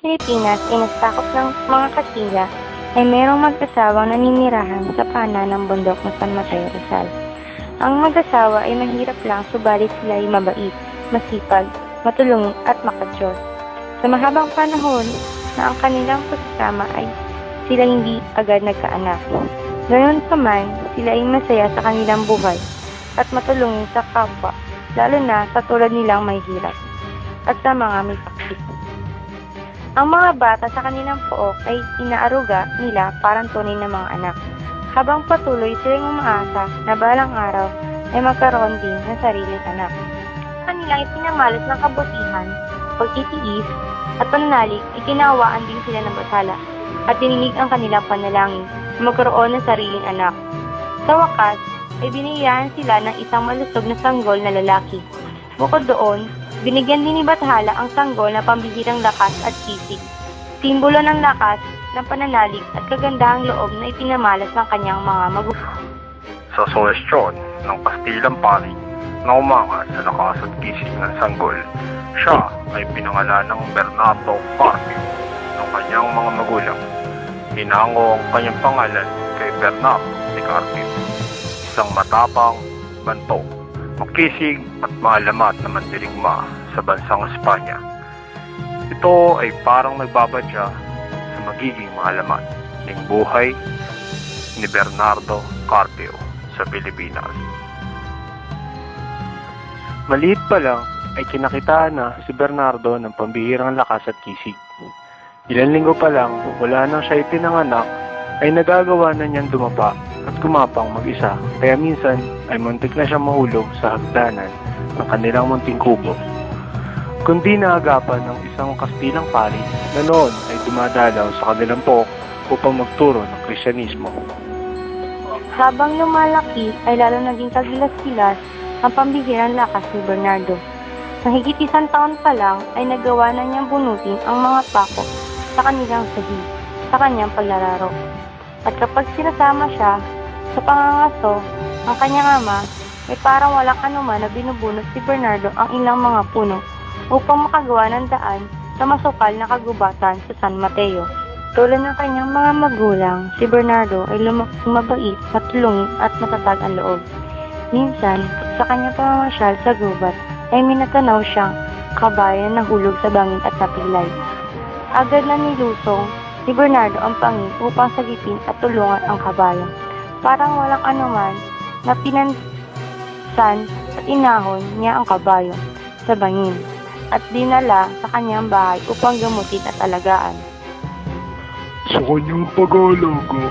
Pilipinas ay nasakop ng mga Kastila ay mayroong mag-asawang naninirahan sa paanan ng bundok ng San Mateo Rizal. Ang mag-asawa ay mahirap lang subalit sila ay mabait, masipag, matulungin at makatiyos. Sa mahabang panahon na ang kanilang pagsasama ay sila hindi agad nagkaanak. Gayon pa man, sila ay masaya sa kanilang buhay at matulungin sa kapwa, lalo na sa tulad nilang may hirap at sa mga may sakit. Ang mga bata sa kanilang pook ay inaaruga nila parang tunay na mga anak. Habang patuloy silang umaasa na balang araw ay magkaroon din ng sariling anak. Kanilang ipinamalas ng kabutihan, pagtitiis, at pananalig ay kinawaan din sila ng batala at dininig ang kanilang panalangin na magkaroon ng sariling anak. Sa wakas, ay binigyan sila ng isang malusog na sanggol na lalaki. Bukod doon, binigyan din ni Bathala ang sanggol na pambihirang lakas at sisig, simbolo ng lakas, ng pananalig at kagandahang loob na ipinamalas ng kanyang mga magulang. Sa suwestyon ng Kastilang Pari na umangat sa lakas at kisig ng sanggol, siya ay pinangalan ng Bernardo Carpio ng kanyang mga magulang. Hinango ang kanyang pangalan kay Bernardo de Carpio, isang matapang, banto, makisig at maalamat na mandirigma sa bansang Espanya. Ito ay parang nagbabadya sa magiging maalamat ng buhay ni Bernardo Carpio sa Pilipinas. Maliit pa lang ay kinakitaan na si Bernardo ng pambihirang lakas at kisig. Ilang linggo pa lang, wala nang siya ipinanganak, ay nagagawa na niyang dumapa at kumapang mag-isa, kaya minsan ay muntik na siyang mahulog sa hagdanan ng kanilang munting kubo. Kundi naagapan ng isang Kastilang pari na noon ay dumadalaw sa kanilang pook upang magturo ng Krisyanismo. Habang lumalaki ay lalo naging kagilas-gilas ang pambihirang lakas ni Bernardo. Sa higit 1 taon pa lang ay nagawa na niyang bunutin ang mga pako sa kanilang sahig, sa kanyang paglalaro. At kapag sinasama siya sa pangangaso ang kanyang ama, ay parang walang anuman na binubunot si Bernardo ang ilang mga puno upang makagawa ng daan sa masukal na kagubatan sa San Mateo. Tulad ng kanyang mga magulang, si Bernardo ay lumaking mabait, matulungin at matatag ang loob. Minsan, sa kanyang pamamasyal sa gubat, ay minatanaw siyang kabayan na hulog sa bangin at napilay. Agad na nilusong ni Bernardo ang pangin upang sagipin at tulungan ang kabayan. Parang walang anuman na pinansan at inahon niya ang kabayo sa bangin at dinala sa kanyang bahay upang gamutin at alagaan. Sa kanyang pag-aalaga,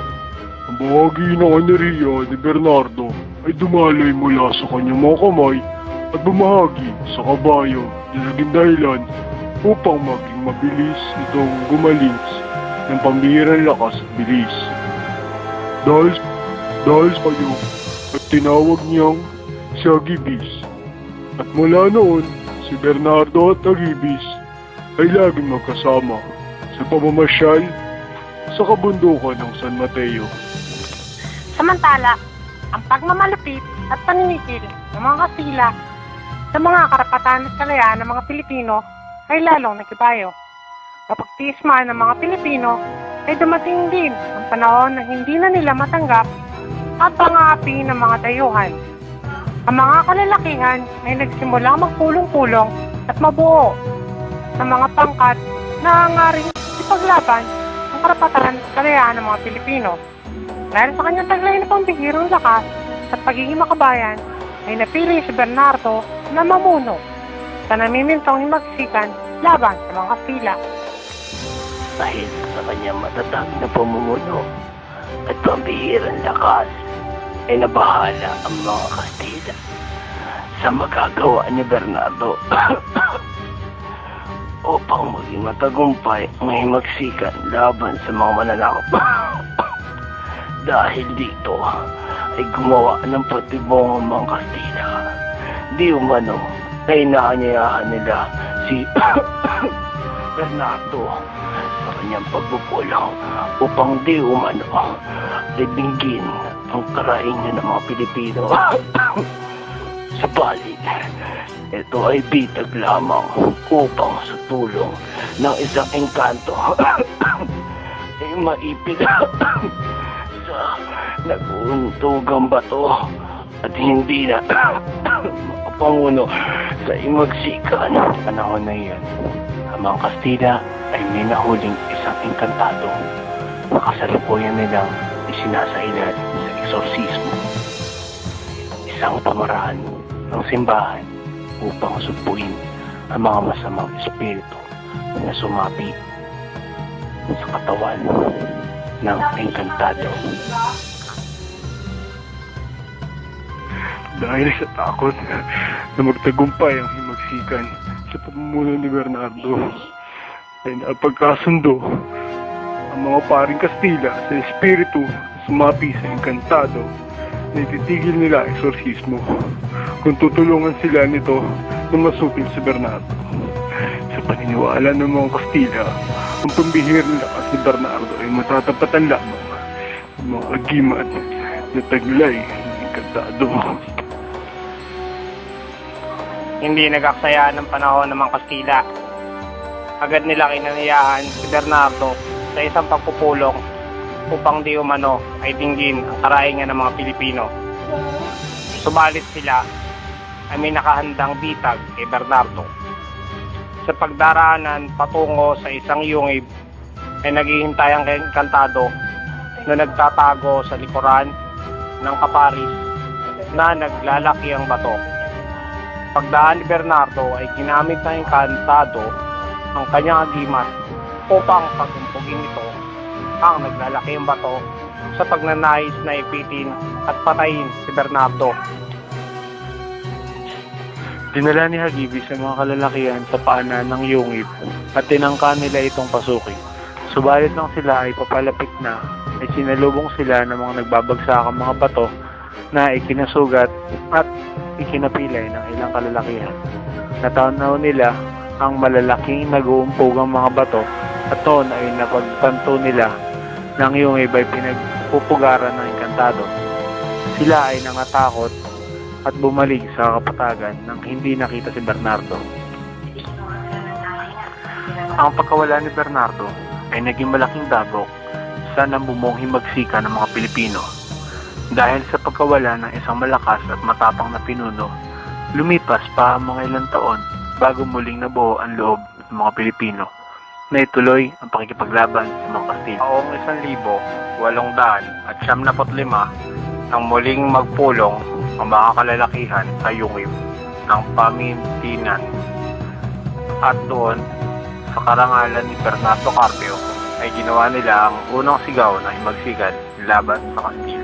ang bahagi ng enerhiya ni Bernardo ay dumalay mula sa kanyang mga kamay at bumahagi sa kabayo na naging dahilan upang maging mabilis itong gumalins ng pambihirang lakas at bilis. Dahil sa kayo at tinawag niyang si Agibis. At mula noon, si Bernardo at Agibis ay laging magkasama sa pamamasyal sa kabundukan ng San Mateo. Samantala, ang pagmamalupit at paninigil ng mga Kastila sa mga karapatan at kalayaan ng mga Pilipino ay lalong nakibayo. Kapag tismaan ng mga Pilipino ay dumating din ang panahon na hindi na nila matanggap at pang-aapi ng mga dayuhan. Ang mga kalalakihan ay nagsimulang magpulong-pulong at mabuo ng mga pangkat na hangaring ipaglaban ang karapatan at kalayaan ng mga Pilipino. Dahil sa kanyang taglay na pambihirang lakas at pagiging makabayan, ay napili si Bernardo na mamuno sa namimintong himagsikan laban sa mga Kastila. Dahil sa kanyang matatag na pamumuno at pambihirang lakas, ay nabahala ang mga Kastila sa magagawa ni Bernardo upang maging matagumpay ang himagsikan laban sa mga mananakop. Dahil dito ay gumawa ng patibong ang mga Kastila. Di umano ay inaanyayahan nila si Bernardo sa kanyang pagpupulong upang di umano libinggin ang karaingan ng mga Pilipino Subalit, ito ay bitag lamang upang sa tulong ng isang engkanto ay maipit sa naguntugang bato at hindi na makapanguno sa imagsikan. Panahon na iyan, ang mga Kastila ay may nahuling isang engkantado na kasalukuyan nilang isinasailalim sa eksorsismo. Isang pamaraan ng simbahan upang sugpuin ang mga masamang espiritu na sumapi sa katawan ng engkantado. Dahil sa takot na magtagumpay ang himagsikan sa pamumuno ni Bernardo, ay napagkasundo ang mga paring Kastila sa espiritu sumapi sa engkantado na ititigil nila ang eksorsismo kung tutulungan sila nito na masupil si Bernardo. Sa paniniwala ng mga Kastila, ang pambihirang lakas ni Bernardo ay matatapatan lamang ng mga agimat na taglay ng engkantado. Hindi nag-aksaya ng panahon ng mga Kastila. Agad nila kinanayaan si Bernardo sa isang pagpupulong upang di umano ay dinggin ang karaingan ng mga Pilipino. Subalit sila ay may nakahandang bitag kay Bernardo. Sa pagdaraanan patungo sa isang yungib ay naghihintay ang engkantado na nagtatago sa likuran ng kaparis na naglalaki ang bato. Pagdaan ni Bernardo ay ginamit ng engkantado ang kanyang agimat upang pagumpugin nito ang naglalaki ang bato sa pagnanais na ipitin at patayin si Bernardo. Dinala ni Hagibi sa mga kalalakihan sa paanan ng yungib at tinangka nila itong pasukin. Subalit nang sila ay papalapit na, ay sinalubong sila ng mga nagbabagsakang mga bato na ikinasugat at ikinapilay ng ilang kalalakihan. Natanaw nila ang malalaking nag-uumpugang mga bato at noon ay napagtanto nila ng yungib ay pinagpupugaran ng engkantado. Sila ay nangatakot at bumalik sa kapatagan nang hindi nakita si Bernardo. Ang pagkawala ni Bernardo ay naging malaking dagok sa nambumong himagsikan ng mga Pilipino. Dahil sa pagkawala ng isang malakas at matapang na pinuno, lumipas pa ang mga ilang taon bago muling nabuo ang loob ng mga Pilipino na ituloy ang pakikipaglaban sa mga Kastila. Taong 1895 nang muling magpulong ang mga kalalakihan sa yungib ng pamintinan at doon sa karangalan ni Bernardo Carpio ay ginawa nila ang unang sigaw na himagsikan laban sa Kastila.